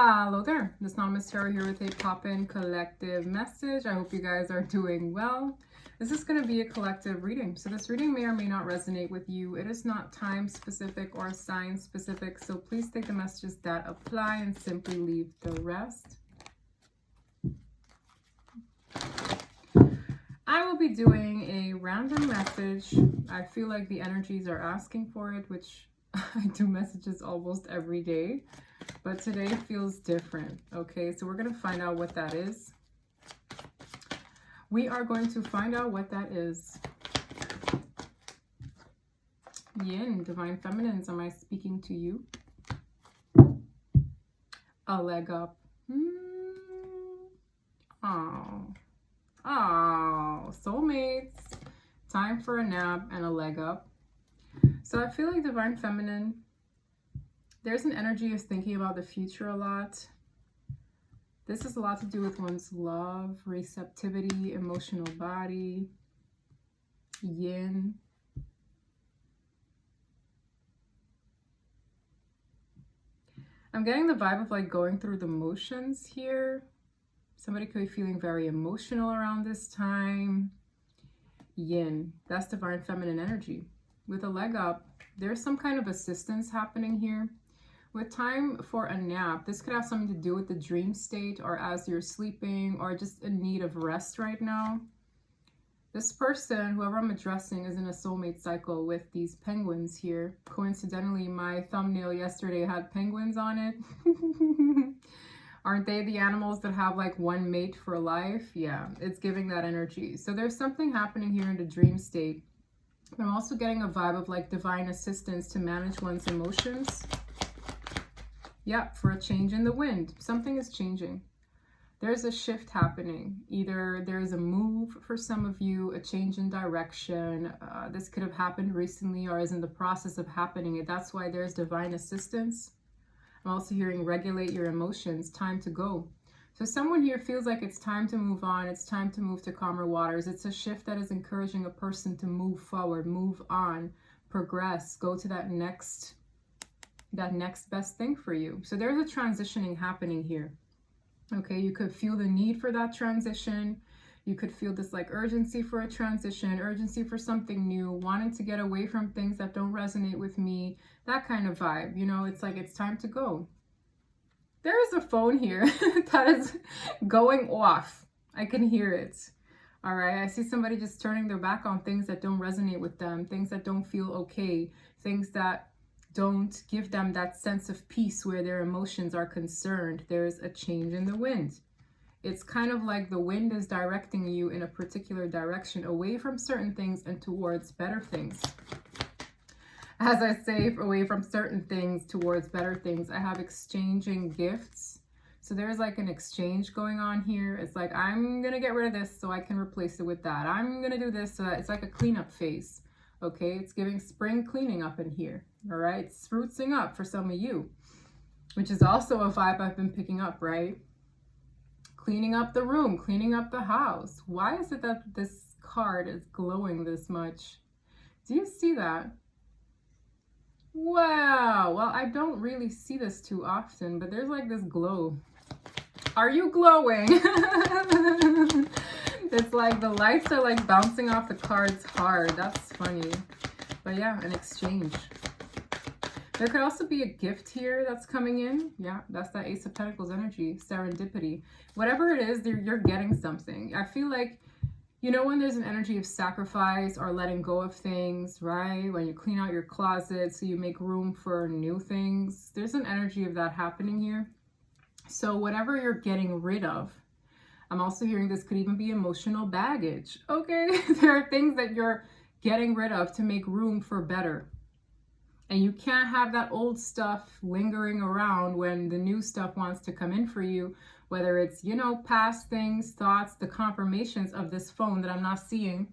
Hello there, this Anonymous Tarot here with a pop-in collective message. I hope you guys are doing well. This is going to be a collective reading, so this reading may or may not resonate with you. It is not time specific or sign specific, so please take the messages that apply and simply leave the rest. I will be doing a random message. I feel like the energies are asking for it, which I do messages almost every day. But today feels different, okay? So we're going to find out what that is. We are going to find out what that is. Yin, Divine Feminines, am I speaking to you? A leg up. Oh, soulmates. Time for a nap and a leg up. So I feel like Divine Feminine, there's an energy of thinking about the future a lot. This has a lot to do with one's love, receptivity, emotional body, yin. I'm getting the vibe of like going through the motions here. Somebody could be feeling very emotional around this time. Yin, that's Divine Feminine energy. With a leg up, there's some kind of assistance happening here. With time for a nap, this could have something to do with the dream state or as you're sleeping or just in need of rest right now. This person, whoever I'm addressing, is in a soulmate cycle with these penguins here. Coincidentally, my thumbnail yesterday had penguins on it. Aren't they the animals that have like one mate for life? Yeah, it's giving that energy. So there's something happening here in the dream state. I'm also getting a vibe of like divine assistance to manage one's emotions. Yeah, for a change in the wind. Something is changing. There's a shift happening. Either there's a move for some of you, a change in direction. This could have happened recently or is in the process of happening. That's why there's divine assistance. I'm also hearing regulate your emotions, time to go. So someone here feels like it's time to move on. It's time to move to calmer waters. It's a shift that is encouraging a person to move forward, move on, progress, go to that next best thing for you. So there's a transitioning happening here. Okay, you could feel the need for that transition. You could feel this like urgency for a transition, urgency for something new, wanting to get away from things that don't resonate with me, that kind of vibe. You know, it's like it's time to go. There is a phone here that is going off. I can hear it. All right, I see somebody just turning their back on things that don't resonate with them, things that don't feel okay, things that don't give them that sense of peace where their emotions are concerned. There's a change in the wind. It's kind of like the wind is directing you in a particular direction, away from certain things and towards better things. As I say, away from certain things towards better things, I have exchanging gifts. So there's like an exchange going on here. It's like, I'm going to get rid of this so I can replace it with that. I'm going to do this so that it's like a cleanup phase. Okay, it's giving spring cleaning up in here. All right, it's sprucing up for some of you, which is also a vibe I've been picking up, right? Cleaning up the room, cleaning up the house. Why is it that this card is glowing this much? Do you see that? Wow, well, I don't really see this too often, but there's like this glow. Are you glowing? It's like the lights are like bouncing off the cards hard. That's funny. But yeah, an exchange. There could also be a gift here that's coming in. Yeah, that's that Ace of Pentacles energy, serendipity. Whatever it is, you're getting something. I feel like, you know, when there's an energy of sacrifice or letting go of things, right? When you clean out your closet so you make room for new things, there's an energy of that happening here. So whatever you're getting rid of, I'm also hearing this could even be emotional baggage. Okay, there are things that you're getting rid of to make room for better. And you can't have that old stuff lingering around when the new stuff wants to come in for you, whether it's, you know, past things, thoughts, the confirmations of this phone that I'm not seeing.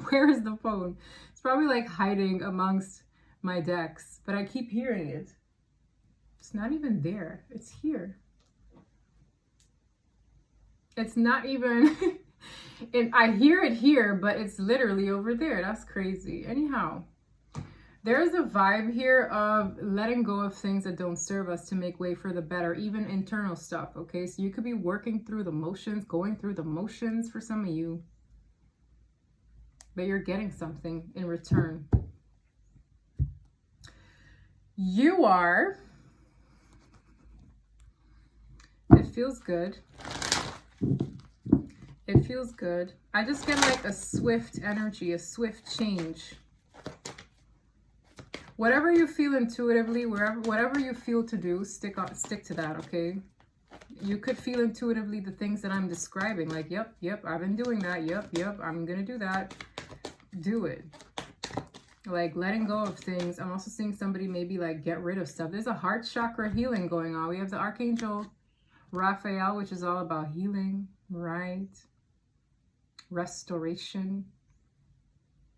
Where is the phone? It's probably like hiding amongst my decks, but I keep hearing it. It's not even there. It's here. It's not even, and I hear it here, but it's literally over there. That's crazy. Anyhow, There's a vibe here of letting go of things that don't serve us to make way for the better, even internal stuff, okay? So you could be working through the motions, going through the motions for some of you, but you're getting something in return. You are, it feels good. It feels good. I just get like a swift energy, a swift change. Whatever you feel intuitively, whatever you feel to do, stick to that, okay? You could feel intuitively the things that I'm describing, like, yep, I've been doing that, yep, I'm gonna do that. Do it. Like letting go of things. I'm also seeing somebody maybe like get rid of stuff. There's a heart chakra healing going on. We have the Archangel Raphael, which is all about healing, right? Restoration.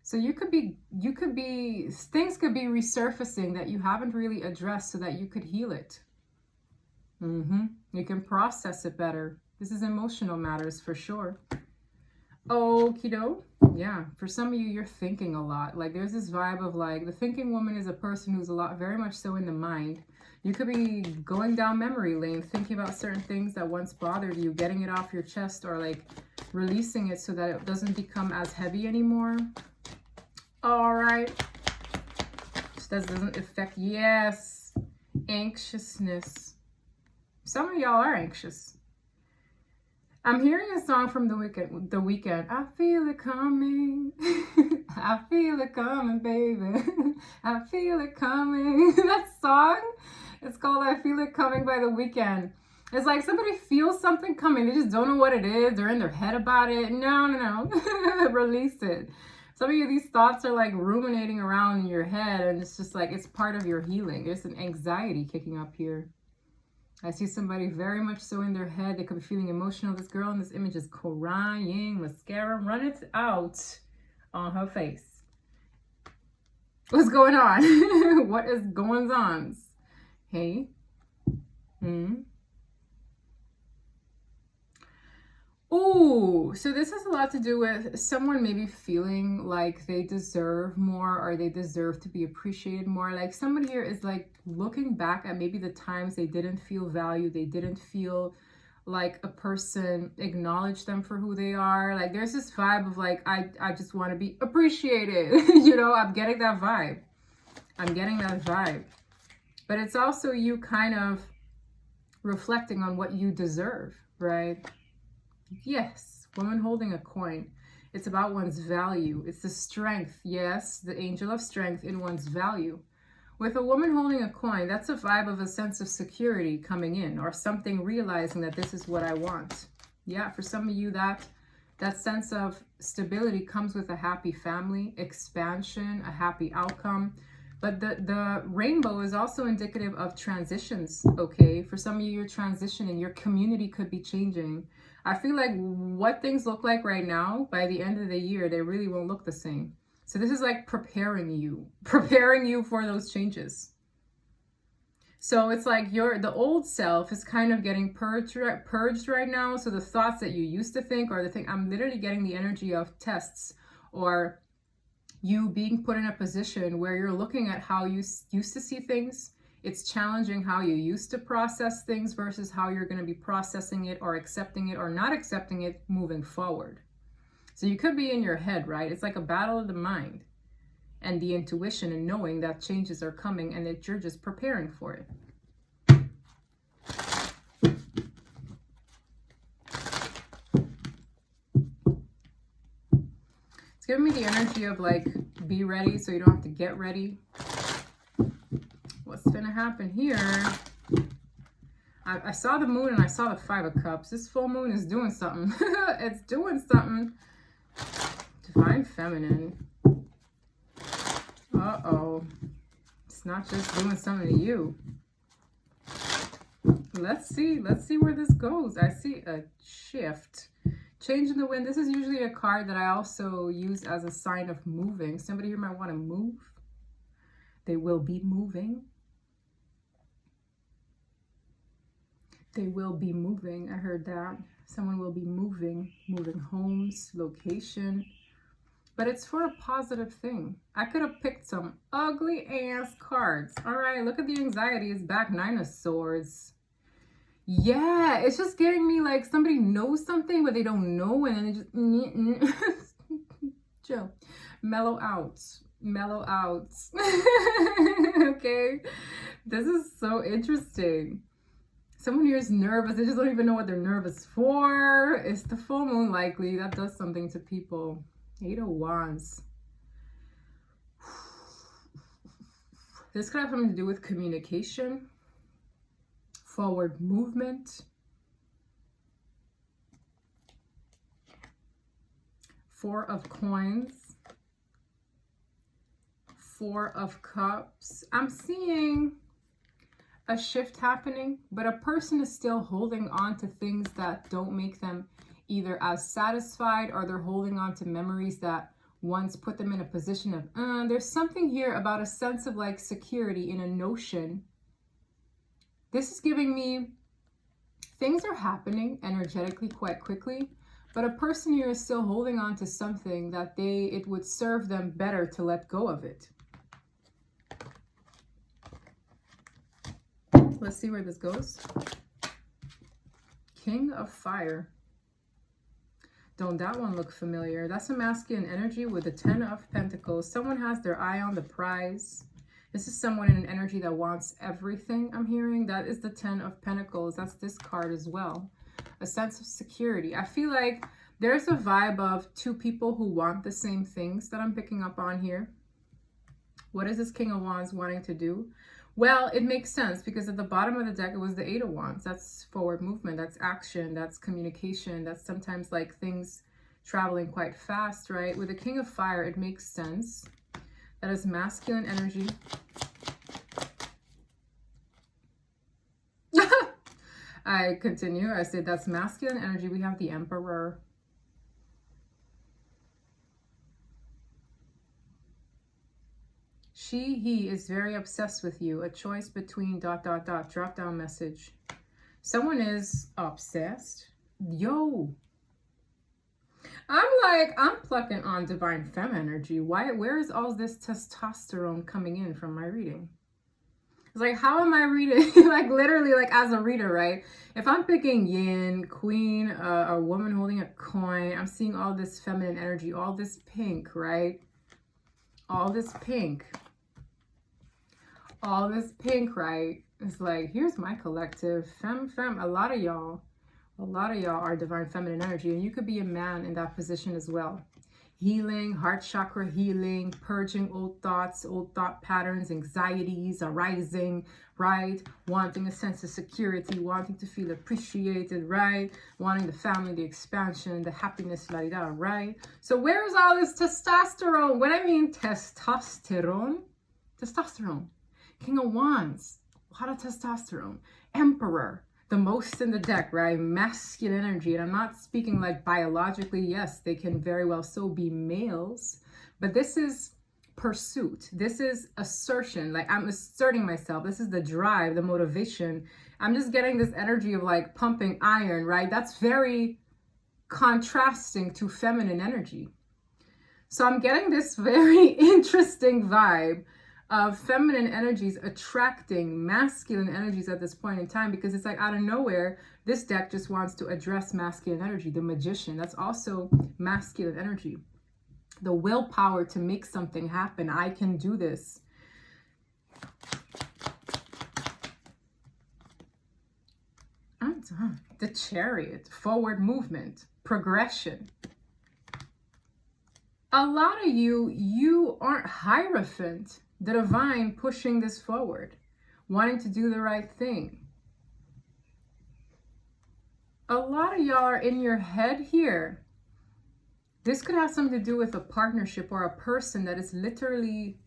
So things could be resurfacing that you haven't really addressed so that you could heal it. You can process it better. This is emotional matters for sure. Okie doke. Yeah, for some of you, you're thinking a lot. Like there's this vibe of like, the thinking woman is a person who's very much so in the mind. You could be going down memory lane, thinking about certain things that once bothered you, getting it off your chest, or like releasing it so that it doesn't become as heavy anymore. All right. So that doesn't affect, yes, anxiousness. Some of y'all are anxious. I'm hearing a song from The Weeknd. I feel it coming. I feel it coming, baby. I feel it coming. That song, it's called I Feel It Coming by The Weeknd. It's like somebody feels something coming. They just don't know what it is. They're in their head about it. No. Release it. Some of you, these thoughts are like ruminating around in your head, and it's just like, it's part of your healing. There's an anxiety kicking up here. I see somebody very much so in their head. They could be feeling emotional. This girl in this image is crying, mascara running out on her face. What's going on? What is going on? Hey? Ooh, so this has a lot to do with someone maybe feeling like they deserve more, or they deserve to be appreciated more. Like somebody here is like looking back at maybe the times they didn't feel valued, they didn't feel like a person acknowledged them for who they are. Like there's this vibe of like, I just want to be appreciated. You know, I'm getting that vibe. But it's also you kind of reflecting on what you deserve, right? Yes, woman holding a coin. It's about one's value. It's the strength, yes, the angel of strength in one's value. With a woman holding a coin, that's a vibe of a sense of security coming in, or something realizing that this is what I want. Yeah, for some of you, that sense of stability comes with a happy family, expansion, a happy outcome. But the rainbow is also indicative of transitions, okay? For some of you, you're transitioning. Your community could be changing. I feel like what things look like right now, by the end of the year, they really won't look the same. So this is like preparing you for those changes. So it's like the old self is kind of getting purged right now. So the thoughts that you used to think, or the thing, I'm literally getting the energy of tests, or you being put in a position where you're looking at how you used to see things. It's challenging how you used to process things versus how you're going to be processing it, or accepting it, or not accepting it moving forward. So you could be in your head, right? It's like a battle of the mind and the intuition, and knowing that changes are coming and that you're just preparing for it. It's giving me the energy of like, be ready so you don't have to get ready. What's gonna happen here? I saw the moon and I saw the 5 of Cups. This full moon is doing something. It's doing something. Divine Feminine. Uh-oh. It's not just doing something to you. Let's see where this goes. I see a shift. Change in the wind. This is usually a card that I also use as a sign of moving. Somebody here might want to move. They will be moving. They will be moving. I heard that. Someone will be moving homes, location. but it's for a positive thing. I could have picked some ugly ass cards. All right, look at the anxiety. It's back. 9 of Swords. Yeah, it's just getting me like somebody knows something, but they don't know, and then it just chill, mellow out, mellow out. Okay, this is so interesting. Someone here is nervous. They just don't even know what they're nervous for. It's the full moon, likely. That does something to people. 8 of Wands. This could have something to do with communication, forward movement. 4 of Coins. 4 of Cups. I'm seeing a shift happening, but a person is still holding on to things that don't make them either as satisfied, or they're holding on to memories that once put them in a position of there's something here about a sense of like security in a notion. This is giving me things are happening energetically quite quickly, but a person here is still holding on to something that it would serve them better to let go of it. Let's see where this goes. King of Fire. Don't that one look familiar? That's a masculine energy with the 10 of Pentacles. Someone has their eye on the prize. This is someone in an energy that wants everything, I'm hearing. That is the 10 of Pentacles. That's this card as well. A sense of security. I feel like there's a vibe of 2 people who want the same things that I'm picking up on here. What is this King of Wands wanting to do? Well, it makes sense because at the bottom of the deck, it was the 8 of Wands. That's forward movement, that's action, that's communication, that's sometimes like things traveling quite fast, right? With the King of Fire, it makes sense. That is masculine energy. I continue. I say that's masculine energy. We have the Emperor. He is very obsessed with you. A choice between ... Drop down message. Someone is obsessed. Yo. I'm plucking on divine femme energy. Where is all this testosterone coming in from my reading? It's like, how am I reading? Like literally, like as a reader, right? If I'm picking yin, queen, a woman holding a coin, I'm seeing all this feminine energy, all this pink, right? All this pink. All this pink, right? It's like, here's my collective. Femme. A lot of y'all are divine feminine energy. And you could be a man in that position as well. Healing, heart chakra healing, purging old thoughts, old thought patterns, anxieties arising, right? Wanting a sense of security, wanting to feel appreciated, right? Wanting the family, the expansion, the happiness, la-di-da, right? So where's all this testosterone? When I mean testosterone, King of Wands, a lot of testosterone. Emperor, the most in the deck, right? Masculine energy. And I'm not speaking like biologically. Yes, they can very well so be males. But this is pursuit. This is assertion. Like I'm asserting myself. This is the drive, the motivation. I'm just getting this energy of like pumping iron, right? That's very contrasting to feminine energy. So I'm getting this very interesting vibe of feminine energies attracting masculine energies at this point in time, because it's like out of nowhere, this deck just wants to address masculine energy. The Magician, that's also masculine energy. The willpower to make something happen. I can do this. I'm done. The Chariot, forward movement, progression. A lot of you aren't Hierophant, the divine, pushing this forward, wanting to do the right thing. A lot of y'all are in your head here. This could have something to do with a partnership or a person that is literally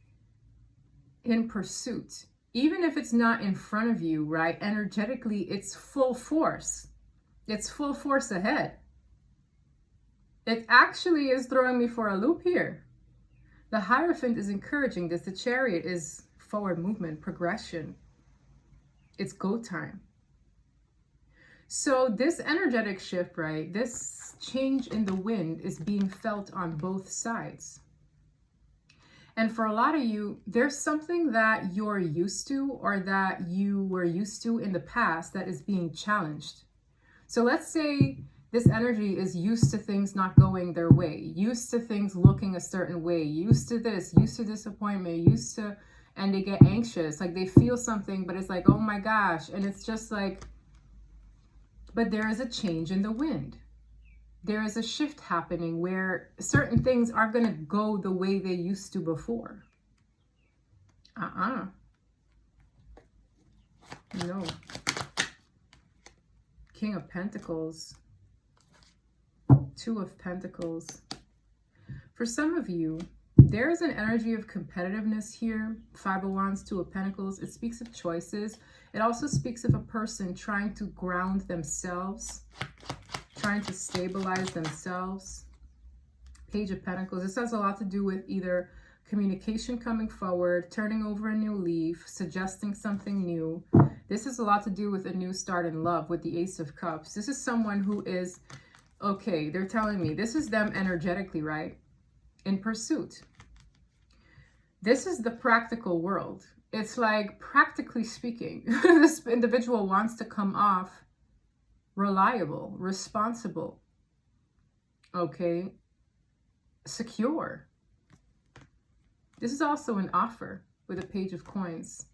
in pursuit. Even if it's not in front of you, right? Energetically, it's full force. It's full force ahead. It actually is throwing me for a loop here. The Hierophant is encouraging this. The Chariot is forward movement, progression. It's go time. So this energetic shift, right? This change in the wind is being felt on both sides. And for a lot of you, there's something that you're used to or that you were used to in the past that is being challenged. So let's say this energy is used to things not going their way, used to things looking a certain way, used to this, used to disappointment, used to, and they get anxious. Like they feel something, but it's like, oh my gosh. And it's just like, but there is a change in the wind. There is a shift happening where certain things aren't going to go the way they used to before. No. King of Pentacles. Two of Pentacles. For some of you, there is an energy of competitiveness here. Five of Wands, Two of Pentacles. It speaks of choices. It also speaks of a person trying to ground themselves, trying to stabilize themselves. Page of Pentacles. This has a lot to do with either communication coming forward, turning over a new leaf, suggesting something new. This has a lot to do with a new start in love with the Ace of Cups. This is someone who is, okay, they're telling me this is them energetically, right? In pursuit. This is the practical world. It's like, practically speaking, this individual wants to come off reliable, responsible, okay, secure. This is also an offer with a Page of Coins.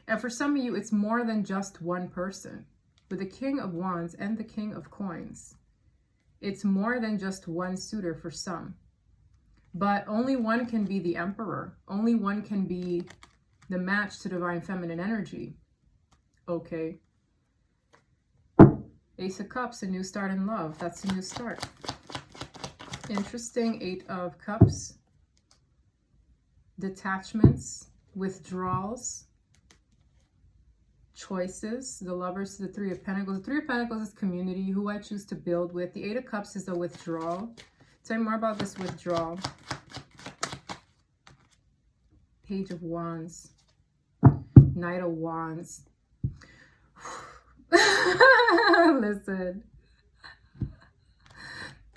And for some of you, it's more than just one person. With the King of Wands and the King of Coins, it's more than just one suitor for some. But only one can be the Emperor. Only one can be the match to Divine Feminine energy. Okay. Ace of Cups, a new start in love. That's a new start. Interesting. Eight of Cups. Detachments, withdrawals, choices. The Lovers to the Three of Pentacles. The Three of Pentacles is community, who I choose to build with. The Eight of Cups is a withdrawal. Tell me more about this withdrawal. Page of Wands. Knight of Wands. Listen.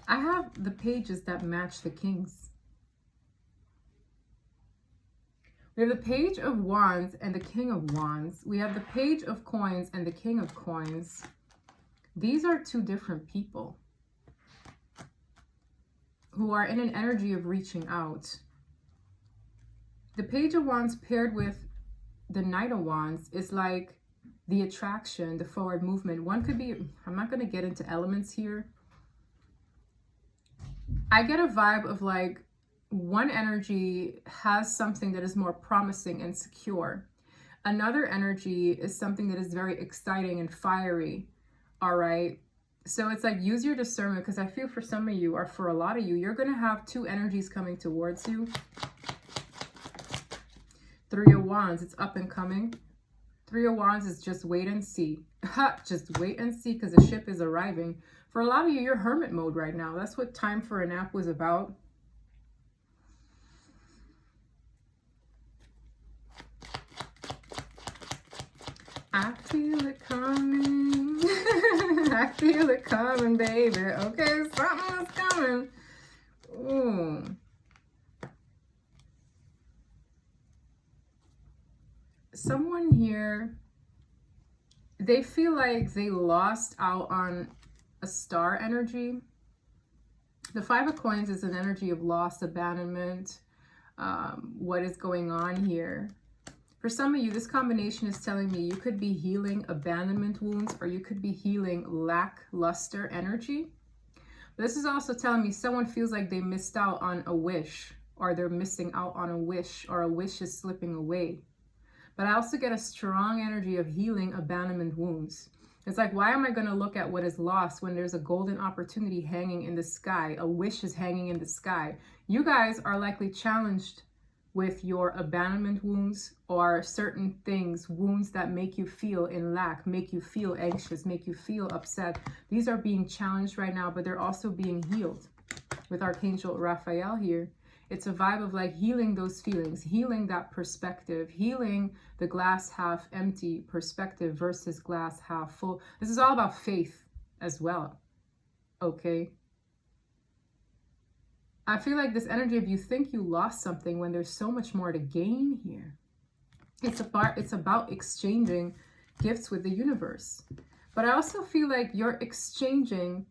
I have the pages that match the kings. We have the Page of Wands and the King of Wands. We have the Page of Coins and the King of Coins. These are two different people who are in an energy of reaching out. The Page of Wands paired with the Knight of Wands is like the attraction, the forward movement. One could be, I'm not going to get into elements here. I get a vibe of like, one energy has something that is more promising and secure. Another energy is something that is very exciting and fiery. All right. So it's like, use your discernment, because I feel for some of you, or for a lot of you, you're going to have two energies coming towards you. Three of Wands, it's up and coming. Three of Wands is just wait and see. Just wait and see, because the ship is arriving. For a lot of you, you're hermit mode right now. That's what Time for a Nap was about. I feel it coming. I feel it coming, baby. Okay, something's coming. Ooh. Someone here, they feel like they lost out on a star energy. The Five of Coins is an energy of loss, abandonment. What is going on here? For some of you, this combination is telling me you could be healing abandonment wounds, or you could be healing lackluster energy. But this is also telling me someone feels like they missed out on a wish, or they're missing out on a wish, or a wish is slipping away. But I also get a strong energy of healing abandonment wounds. It's like, why am I going to look at what is lost when there's a golden opportunity hanging in the sky? A wish is hanging in the sky. You guys are likely challenged with your abandonment wounds, or certain things, wounds that make you feel in lack, make you feel anxious, make you feel upset. These are being challenged right now, but they're also being healed with Archangel Raphael here. It's a vibe of like healing those feelings, healing that perspective, healing the glass half empty perspective versus glass half full. This is all about faith as well. Okay. I feel like this energy of you think you lost something when there's so much more to gain here. It's about exchanging gifts with the universe. But I also feel like you're exchanging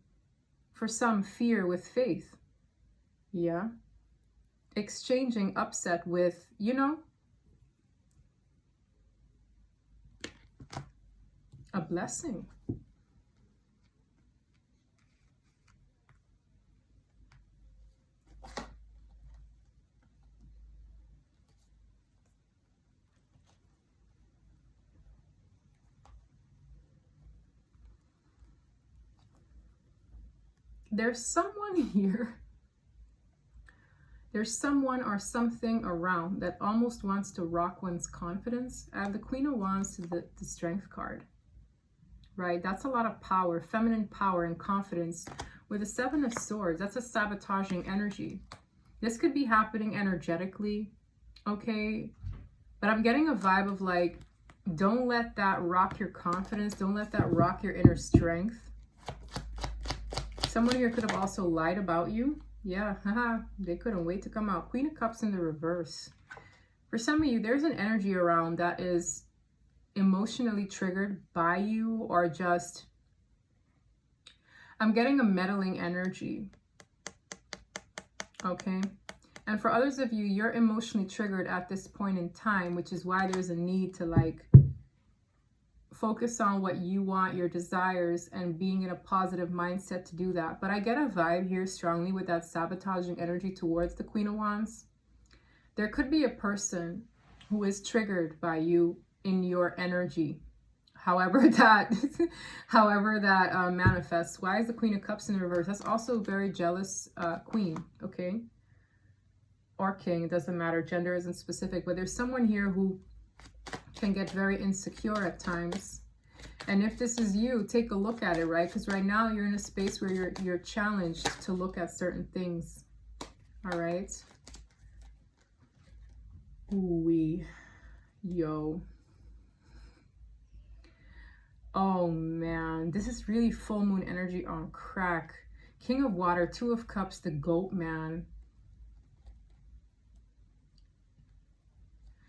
for some fear with faith. Yeah. Exchanging upset with, you know, a blessing. There's someone here. There's someone or something around that almost wants to rock one's confidence. I have the Queen of Wands to the Strength card. Right? That's a lot of power, feminine power and confidence. With the Seven of Swords, that's a sabotaging energy. This could be happening energetically, okay? But I'm getting a vibe of like, don't let that rock your confidence. Don't let that rock your inner strength. Someone here could have also lied about you. Yeah, haha, they couldn't wait to come out. Queen of Cups in the reverse. For some of you, there's an energy around that is emotionally triggered by you, or just, I'm getting a meddling energy. Okay. And for others of you, you're emotionally triggered at this point in time, which is why there's a need to like focus on what you want, your desires, and being in a positive mindset to do that. But I get a vibe here strongly with that sabotaging energy towards the Queen of Wands. There could be a person who is triggered by you in your energy. However that manifests. Why is the Queen of Cups in the reverse? That's also a very jealous queen, okay? Or king, it doesn't matter. Gender isn't specific. But there's someone here who can get very insecure at times. And if this is you, take a look at it, right? Because right now you're in a space where you're challenged to look at certain things. All right. Ooh-wee. Yo. Oh man, this is really full moon energy on crack. King of Water, Two of Cups, the goat man.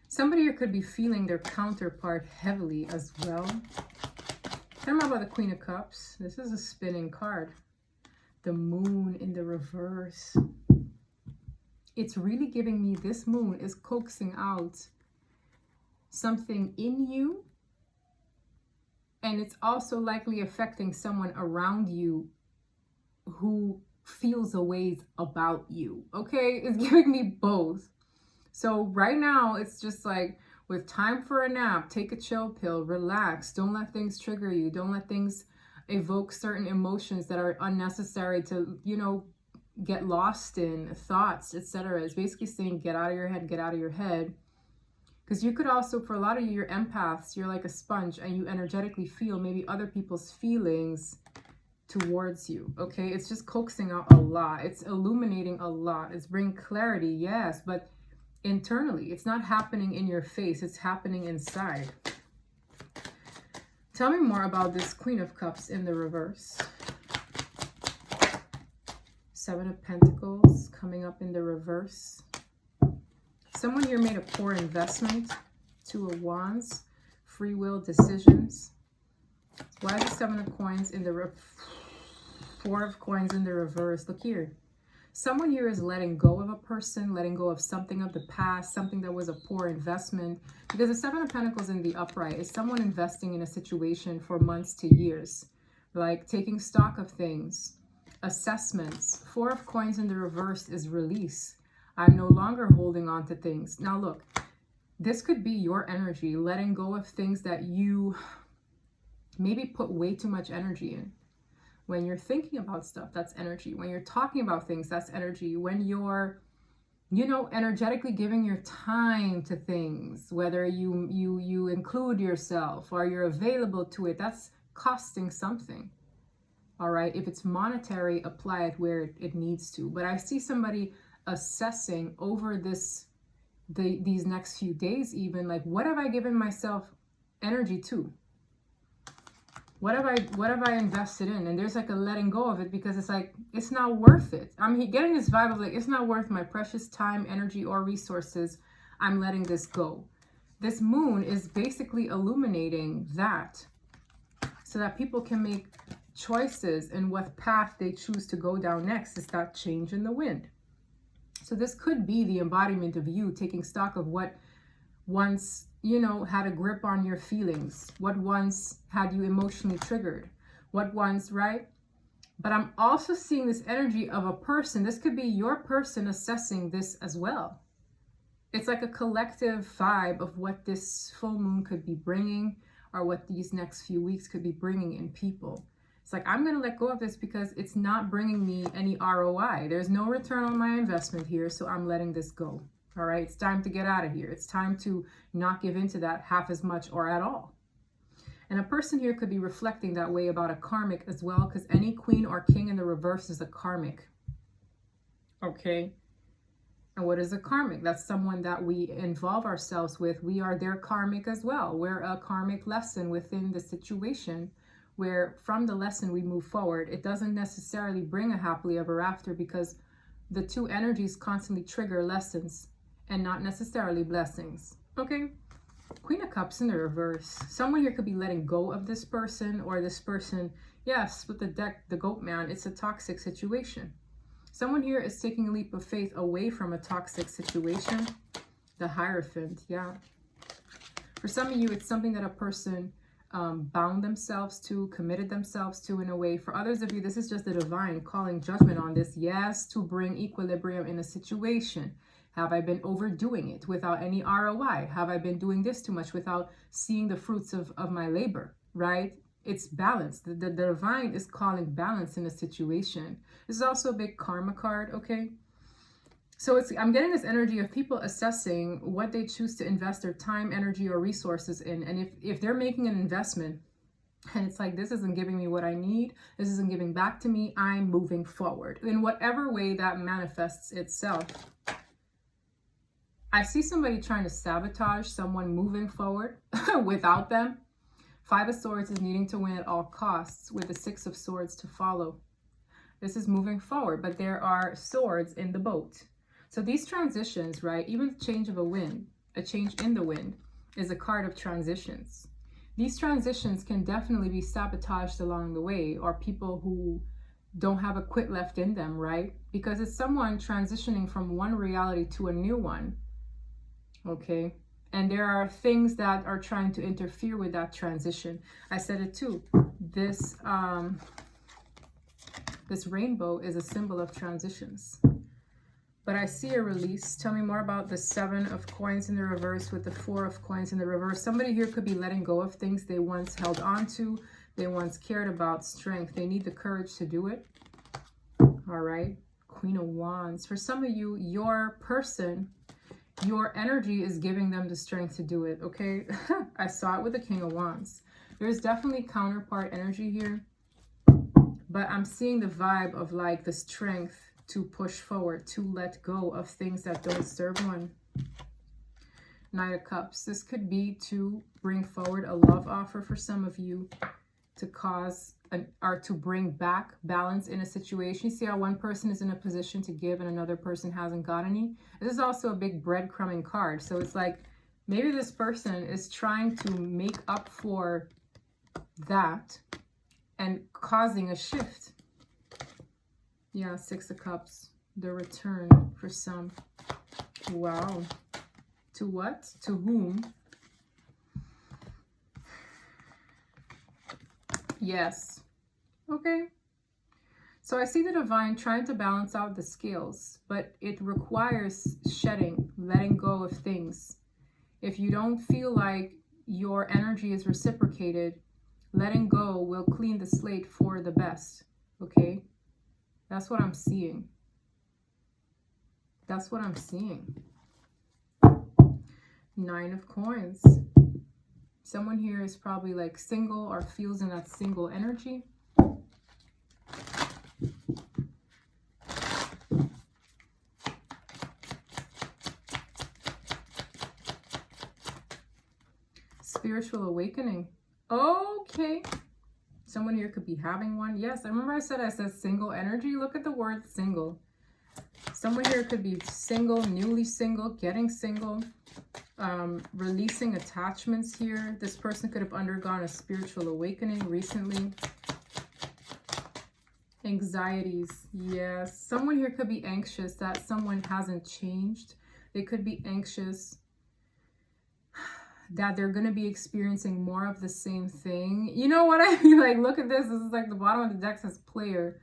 Somebody here could be feeling their counterpart heavily as well. Tell me about the Queen of Cups. This is a spinning card. The moon in the reverse. It's really giving me, this moon is coaxing out something in you. And it's also likely affecting someone around you who feels a ways about you. Okay, it's giving me both. So right now, it's just like, with time for a nap, take a chill pill, relax. Don't let things trigger you. Don't let things evoke certain emotions that are unnecessary to, you know, get lost in thoughts, etc. It's basically saying, get out of your head, get out of your head. Because you could also, for a lot of you, you're empaths. You're like a sponge and you energetically feel maybe other people's feelings towards you, okay? It's just coaxing out a lot. It's illuminating a lot. It's bringing clarity, yes, but internally. It's not happening in your face. It's happening inside. Tell me more about this Queen of Cups in the reverse. Seven of Pentacles coming up in the reverse. Someone here made a poor investment. Two of Wands. Free will, decisions. Why is the Seven of Coins in the Four of Coins in the reverse? Look here. Someone here is letting go of a person, letting go of something of the past, something that was a poor investment. Because the Seven of Pentacles in the upright is someone investing in a situation for months to years. Like taking stock of things, assessments. Four of Coins in the reverse is release. I'm no longer holding on to things. Now look, this could be your energy, letting go of things that you maybe put way too much energy in. When you're thinking about stuff, that's energy. When you're talking about things, that's energy. When you're, you know, energetically giving your time to things, whether you include yourself or you're available to it, that's costing something. All right. If it's monetary, apply it where it needs to. But I see somebody assessing over these next few days, even like, what have I given myself energy to? What have I invested in? And there's like a letting go of it, because it's like, it's not worth it. I'm getting this vibe of like, it's not worth my precious time, energy, or resources. I'm letting this go. This moon is basically illuminating that, so that people can make choices in what path they choose to go down next. Is that change in the wind. So this could be the embodiment of you taking stock of what once, you know, had a grip on your feelings, what once had you emotionally triggered, what once, right? But I'm also seeing this energy of a person. This could be your person assessing this as well. It's like a collective vibe of what this full moon could be bringing, or what these next few weeks could be bringing in people. It's like, I'm going to let go of this because it's not bringing me any ROI. There's no return on my investment here, so I'm letting this go. All right, it's time to get out of here. It's time to not give into that half as much or at all. And a person here could be reflecting that way about a karmic as well, because any queen or king in the reverse is a karmic. Okay. And what is a karmic? That's someone that we involve ourselves with. We are their karmic as well. We're a karmic lesson within the situation, where from the lesson we move forward. It doesn't necessarily bring a happily ever after, because the two energies constantly trigger lessons and not necessarily blessings. Okay? Queen of Cups in the reverse. Someone here could be letting go of this person, or this person, yes, with the deck, the goat man, it's a toxic situation. Someone here is taking a leap of faith away from a toxic situation. The Hierophant, yeah. For some of you, it's something that a person bound themselves to, committed themselves to in a way. For others of you, this is just the divine calling judgment on this. Yes, to bring equilibrium in a situation. Have I been overdoing it without any ROI? Have I been doing this too much without seeing the fruits of my labor, right? It's balance. The divine is calling balance in a situation. This is also a big karma card, okay? So I'm getting this energy of people assessing what they choose to invest their time, energy, or resources in. And if they're making an investment and it's like, this isn't giving me what I need, this isn't giving back to me, I'm moving forward. In whatever way that manifests itself. I see somebody trying to sabotage someone moving forward without them. Five of Swords is needing to win at all costs, with the Six of Swords to follow. This is moving forward, but there are swords in the boat. So these transitions, right, even the change of a wind, a change in the wind, is a card of transitions. These transitions can definitely be sabotaged along the way, or people who don't have a quit left in them, right? Because it's someone transitioning from one reality to a new one, okay? And there are things that are trying to interfere with that transition. I said it too. This rainbow is a symbol of transitions. But I see a release. Tell me more about the Seven of Coins in the reverse with the Four of Coins in the reverse. Somebody here could be letting go of things they once held on to, they once cared about. Strength. They need the courage to do it. All right. Queen of Wands. For some of you, your person, your energy is giving them the strength to do it, okay? I saw it with the King of Wands. There's definitely counterpart energy here. But I'm seeing the vibe of like the strength to push forward, to let go of things that don't serve one. Knight of Cups. This could be to bring forward a love offer for some of you, to cause or to bring back balance in a situation. You see how one person is in a position to give and another person hasn't got any? This is also a big breadcrumbing card. So it's like maybe this person is trying to make up for that and causing a shift. Yeah, Six of Cups, the return for some. Wow. To what? To whom? Yes. Okay. So I see the divine trying to balance out the scales, but it requires shedding, letting go of things. If you don't feel like your energy is reciprocated, letting go will clean the slate for the best. Okay? That's what I'm seeing. That's what I'm seeing. Nine of Coins. Someone here is probably like single or feels in that single energy. spiritual awakening. Okay. Someone here could be having one. Yes, I remember I said single energy. Look at the word single. Someone here could be single, newly single, getting single, releasing attachments here. This person could have undergone a spiritual awakening recently. Anxieties, yes. Someone here could be anxious that someone hasn't changed. They could be anxious that they're going to be experiencing more of the same thing. You know what I mean? Like, look at this. This is like the bottom of the deck says player,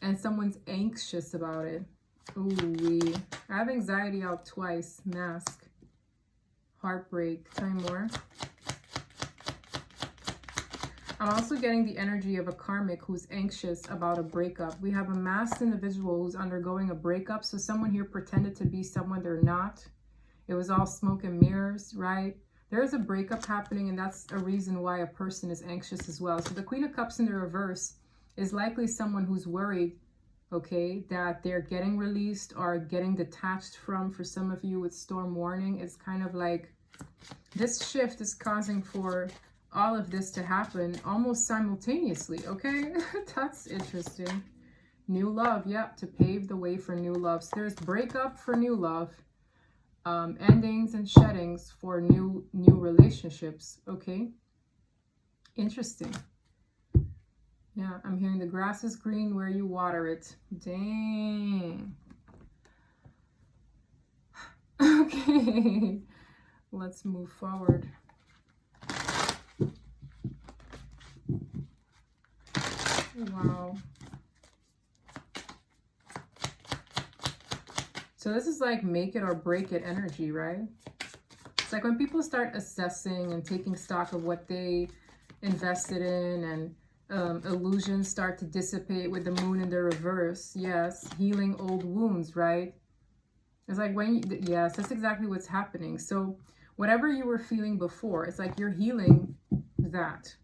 and someone's anxious about it. Ooh, I have anxiety out twice. Mask. Heartbreak. Tell me more. I'm also getting the energy of a karmic who's anxious about a breakup. We have a masked individual who's undergoing a breakup. So someone here pretended to be someone they're not. It was all smoke and mirrors, right? There is a breakup happening, and that's a reason why a person is anxious as well. So the Queen of Cups in the reverse is likely someone who's worried, okay, that they're getting released or getting detached from. For some of you with storm warning, it's kind of like this shift is causing for all of this to happen almost simultaneously, okay? That's interesting. New love, yeah, to pave the way for new love. So there's breakup for new love. Endings and sheddings for new relationships. Okay, interesting. Yeah, I'm hearing the grass is green where you water it. Dang. Okay, let's move forward. Wow. So this is like make it or break it energy, right? It's like when people start assessing and taking stock of what they invested in, and illusions start to dissipate with the moon in the reverse. Yes, healing old wounds, right? It's like when you, yes, that's exactly what's happening. So whatever you were feeling before, it's like you're healing that.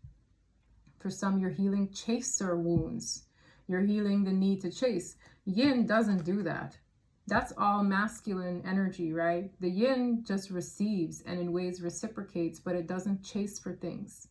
For some, you're healing chaser wounds. You're healing the need to chase. Yin doesn't do that. That's all masculine energy, right? The yin just receives and in ways reciprocates, but it doesn't chase for things.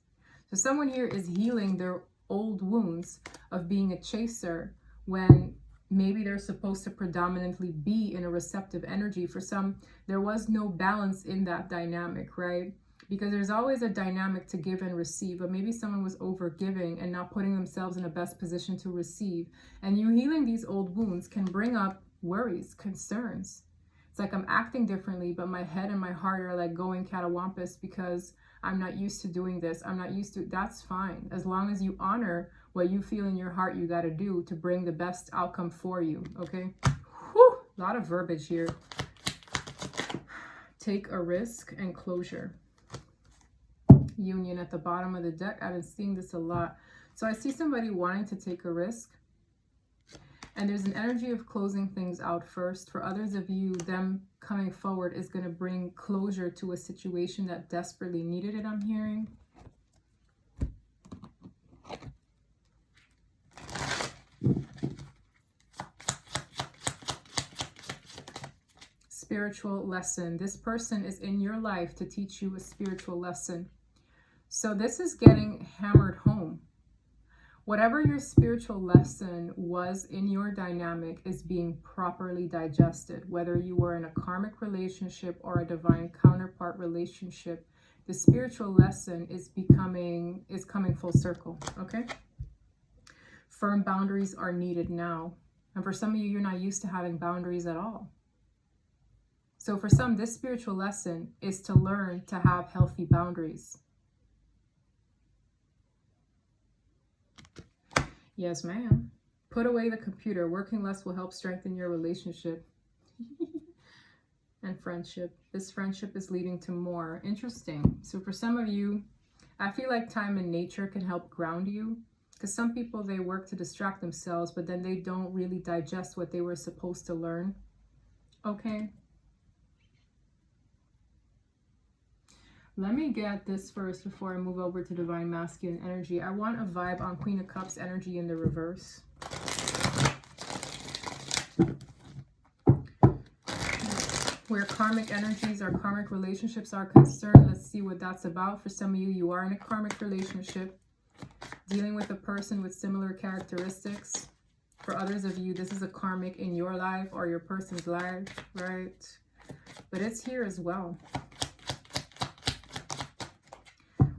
So someone here is healing their old wounds of being a chaser when maybe they're supposed to predominantly be in a receptive energy. For some, there was no balance in that dynamic, right? Because there's always a dynamic to give and receive, but maybe someone was over giving and not putting themselves in the best position to receive. And you healing these old wounds can bring up worries, concerns. It's like I'm acting differently, but my head and my heart are like going catawampus because I'm not used to doing this. I'm not used to, that's fine. As long as you honor what you feel in your heart you got to do to bring the best outcome for you, okay? Whew, a lot of verbiage here. Take a risk and closure. Union at the bottom of the deck. I've been seeing this a lot. So I see somebody wanting to take a risk. And there's an energy of closing things out first. For others of you, them coming forward is going to bring closure to a situation that desperately needed it, I'm hearing. Spiritual lesson. This person is in your life to teach you a spiritual lesson. So this is getting hammered home. Whatever your spiritual lesson was in your dynamic is being properly digested. Whether you were in a karmic relationship or a divine counterpart relationship, the spiritual lesson is coming full circle, okay? Firm boundaries are needed now. And for some of you, you're not used to having boundaries at all. So for some, this spiritual lesson is to learn to have healthy boundaries. Yes, ma'am. Put away the computer. Working less will help strengthen your relationship. And friendship. This friendship is leading to more. Interesting. So for some of you, I feel like time in nature can help ground you. Because some people, they work to distract themselves, but then they don't really digest what they were supposed to learn. Okay. Let me get this first before I move over to Divine Masculine energy. I want a vibe on Queen of Cups energy in the reverse. where karmic energies or karmic relationships are concerned. Let's see what that's about. For some of you, you are in a karmic relationship, dealing with a person with similar characteristics. For others of you, this is a karmic in your life or your person's life, right? But it's here as well.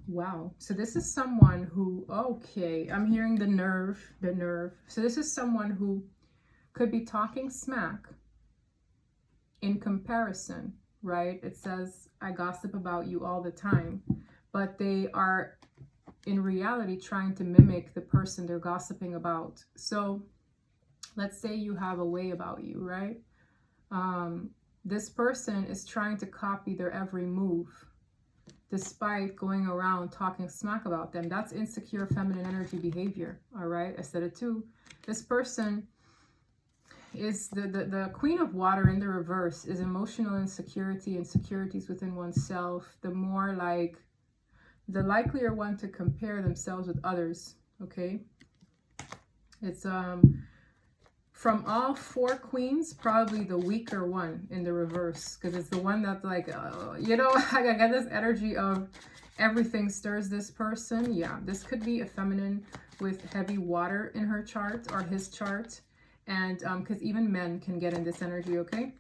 Wow. So this is someone who, okay, I'm hearing the nerve. So this is someone who could be talking smack in comparison, right? It says, I gossip about you all the time, but they are in reality trying to mimic the person they're gossiping about. So let's say you have a way about you, right? This person is trying to copy their every move, despite going around talking smack about them. That's insecure feminine energy behavior, all right? I said it too. This person is the queen of water in the reverse, is emotional insecurity, insecurities within oneself. The more like, the likelier one to compare themselves with others, okay? It's from all four queens, probably the weaker one in the reverse, because it's the one that's like, you know, I get this energy of everything stirs this person. Yeah, this could be a feminine with heavy water in her chart or his chart. And because even men can get in this energy, okay?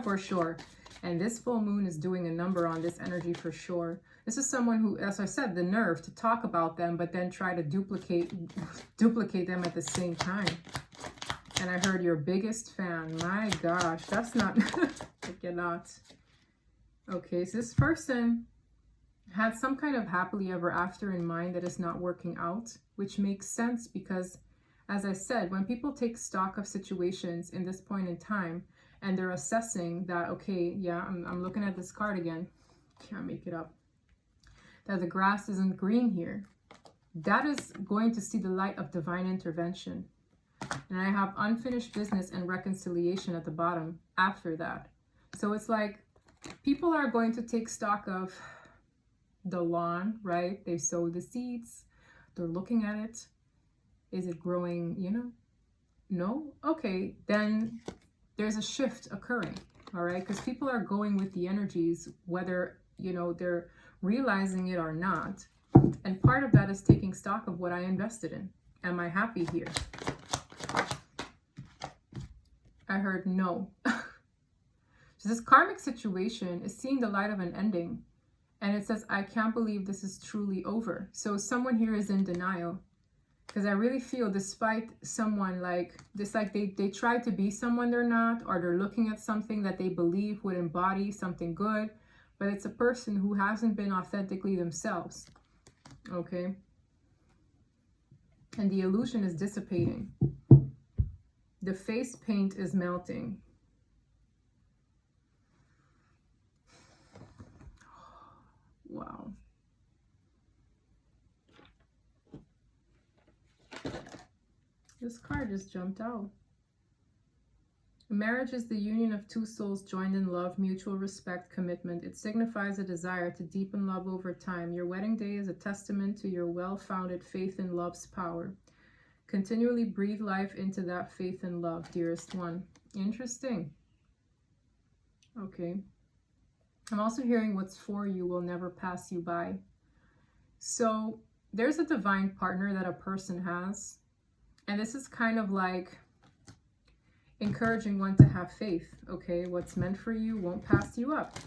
For sure. And this full moon is doing a number on this energy for sure. This is someone who, as I said, the nerve to talk about them, but then try to duplicate them at the same time. And I heard your biggest fan. My gosh, that's not, I cannot. Okay, so this person had some kind of happily ever after in mind that is not working out, which makes sense because, as I said, when people take stock of situations in this point in time and they're assessing that, okay, yeah, I'm looking at this card again. Can't make it up. That the grass isn't green here. That is going to see the light of divine intervention. And I have unfinished business and reconciliation at the bottom after that. So it's like people are going to take stock of the lawn, right? They sowed the seeds. They're looking at it. Is it growing, you know? No? Okay, then there's a shift occurring, all right? Because people are going with the energies, whether, you know, they're realizing it or not. And part of that is taking stock of what I invested in. Am I happy here? I heard no. So this karmic situation is seeing the light of an ending. And it says, I can't believe this is truly over. So someone here is in denial. Because I really feel despite someone like this, like they try to be someone they're not, or they're looking at something that they believe would embody something good, but it's a person who hasn't been authentically themselves. Okay? And the illusion is dissipating. The face paint is melting. Wow. This card just jumped out. Marriage is the union of two souls joined in love, mutual respect, commitment. It signifies a desire to deepen love over time. Your wedding day is a testament to your well-founded faith in love's power. Continually breathe life into that faith and love, dearest one. Interesting. Okay. I'm also hearing what's for you will never pass you by. So there's a divine partner that a person has. And this is kind of like encouraging one to have faith. Okay, what's meant for you won't pass you up.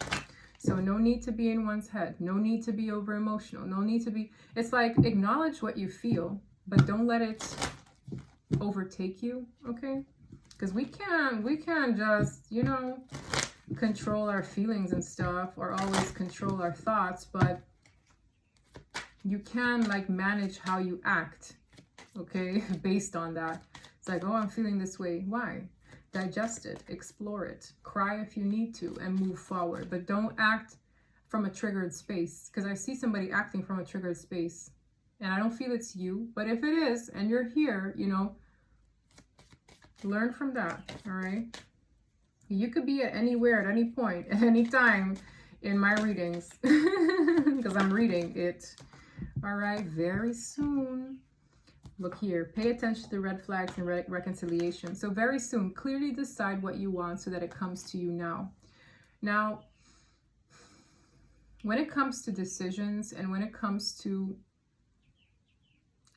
So no need to be in one's head. No need to be over emotional. No need to be, it's like acknowledge what you feel, but don't let it overtake you, okay? Because we can't just, you know, control our feelings and stuff, or always control our thoughts, but you can like manage how you act, okay? Based on that. It's like, oh, I'm feeling this way. Why? Digest it, explore it, cry if you need to, and move forward. But don't act from a triggered space, because I see somebody acting from a triggered space. And I don't feel it's you, but if it is, and you're here, you know, learn from that, all right? You could be at anywhere, at any point, at any time in my readings, because I'm reading it, all right? Very soon. Look here, pay attention to the red flags and reconciliation. So very soon, clearly decide what you want so that it comes to you now. Now, when it comes to decisions and when it comes to,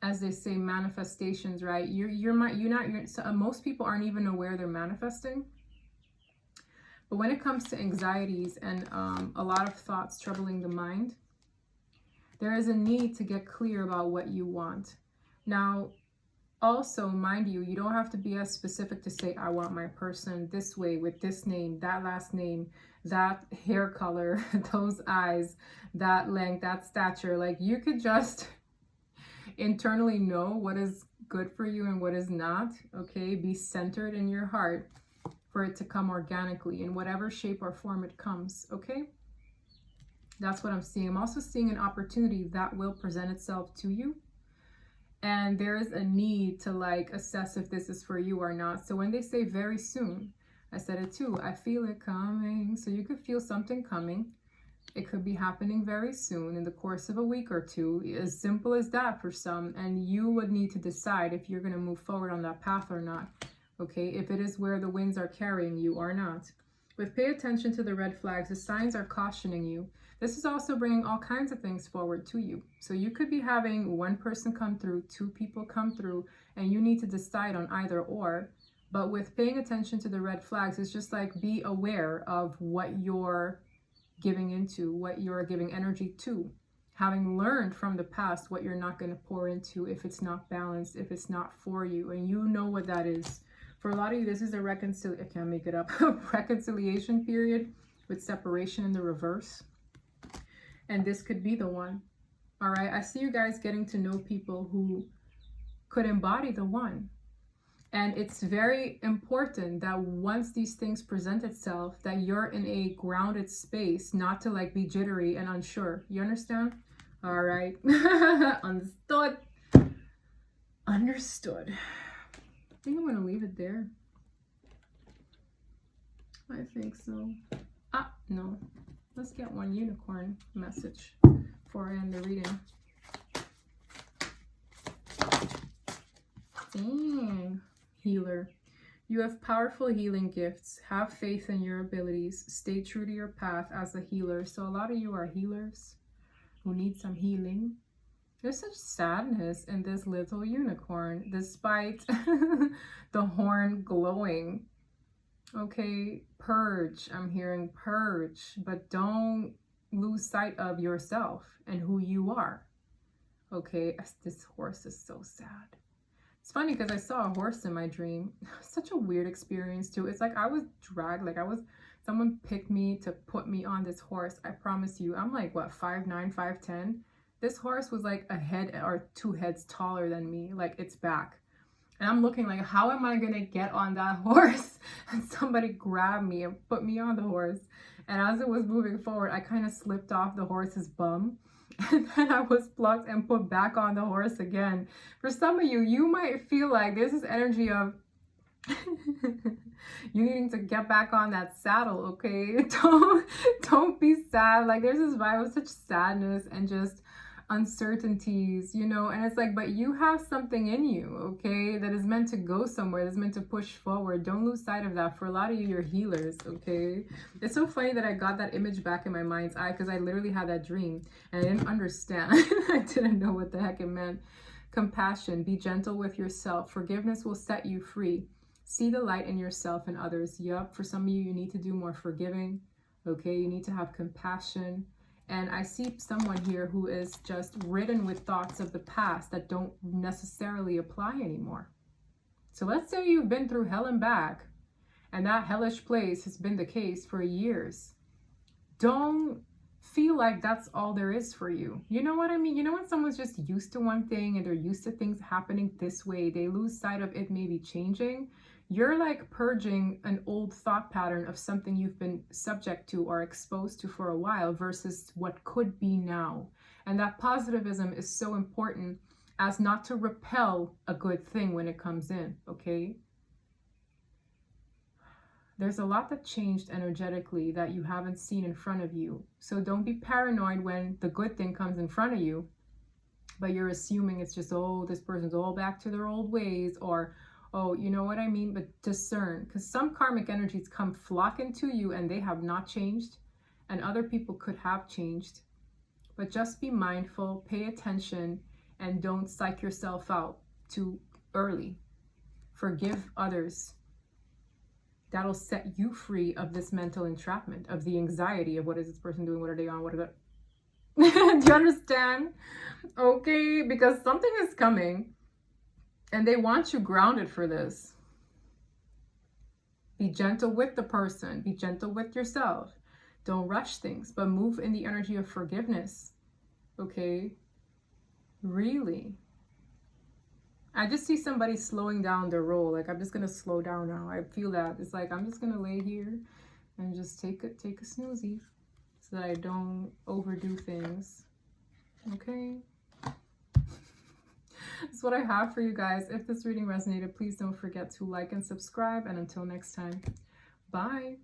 as they say, manifestations, right? Most people aren't even aware they're manifesting. But when it comes to anxieties and a lot of thoughts troubling the mind, there is a need to get clear about what you want. Now, also, mind you, you don't have to be as specific to say, I want my person this way, with this name, that last name, that hair color, those eyes, that length, that stature. Like, you could just internally know what is good for you and what is not, okay? Be centered in your heart for it to come organically in whatever shape or form it comes, okay? That's what I'm seeing. I'm also seeing an opportunity that will present itself to you. And there is a need to like assess if this is for you or not. So when they say very soon, I said it too. I feel it coming. So you could feel something coming. It could be happening very soon in the course of a week or two. As simple as that for some. And you would need to decide if you're going to move forward on that path or not. Okay, if it is where the winds are carrying you or not. But pay attention to the red flags. The signs are cautioning you. This is also bringing all kinds of things forward to you. So you could be having one person come through, two people come through, and you need to decide on either or. But with paying attention to the red flags, it's just like be aware of what you're giving into, what you're giving energy to. Having learned from the past what you're not going to pour into if it's not balanced, if it's not for you. And you know what that is. For a lot of you, this is a reconciliation, I can't make it up, reconciliation period with separation in the reverse. And this could be the one. All right. I see you guys getting to know people who could embody the one. And it's very important that once these things present itself, that you're in a grounded space, not to like be jittery and unsure. You understand? All right. Understood. Understood. I think I'm going to leave it there. I think so. Ah, no. Let's get one unicorn message before I end the reading. Dang. Healer. You have powerful healing gifts. Have faith in your abilities. Stay true to your path as a healer. So a lot of you are healers who need some healing. There's such sadness in this little unicorn, despite the horn glowing. Okay, purge. I'm hearing purge, but don't lose sight of yourself and who you are. Okay, this horse is so sad. It's funny because I saw a horse in my dream. Such a weird experience too. It's like I was dragged, someone picked me to put me on this horse. I promise you, I'm like, what, 5'9", 5'10"? This horse was like a head or two heads taller than me, like its back. And I'm looking like, how am I going to get on that horse? And somebody grabbed me and put me on the horse. And as it was moving forward, I kind of slipped off the horse's bum. And then I was plucked and put back on the horse again. For some of you, you might feel like there's this energy of you needing to get back on that saddle, okay? Don't be sad. Like there's this vibe of such sadness and just uncertainties, you know, and it's like, but you have something in you, okay, that is meant to go somewhere, that's meant to push forward. Don't lose sight of that. For a lot of you, you're healers, okay? It's so funny that I got that image back in my mind's eye because I literally had that dream and I didn't understand. I didn't know what the heck it meant. Compassion. Be gentle with yourself. Forgiveness will set you free. See the light in yourself and others. Yup, for some of you, you need to do more forgiving, okay? You need to have compassion. And I see someone here who is just ridden with thoughts of the past that don't necessarily apply anymore. So let's say you've been through hell and back, and that hellish place has been the case for years. Don't feel like that's all there is for you. You know what I mean? You know when someone's just used to one thing and they're used to things happening this way, they lose sight of it maybe changing. You're like purging an old thought pattern of something you've been subject to or exposed to for a while versus what could be now. And that positivism is so important as not to repel a good thing when it comes in, okay? There's a lot that changed energetically that you haven't seen in front of you. So don't be paranoid when the good thing comes in front of you, but you're assuming it's just, oh, this person's all back to their old ways, or Oh, you know what I mean? But discern, because some karmic energies come flocking to you and they have not changed, and other people could have changed. But just be mindful, pay attention, and don't psych yourself out too early. Forgive others. That'll set you free of this mental entrapment, of the anxiety of what is this person doing, what are they on, what are they... Do you understand? Okay, because something is coming and they want you grounded for this. Be gentle with the person, be gentle with yourself. Don't rush things, but move in the energy of forgiveness. Okay? Really. I just see somebody slowing down their roll. Like, I'm just gonna slow down now. I feel that. It's like I'm just gonna lay here and just take a snoozy so that I don't overdo things. Okay? That's what I have for you guys. If this reading resonated, please don't forget to like and subscribe. And until next time, bye.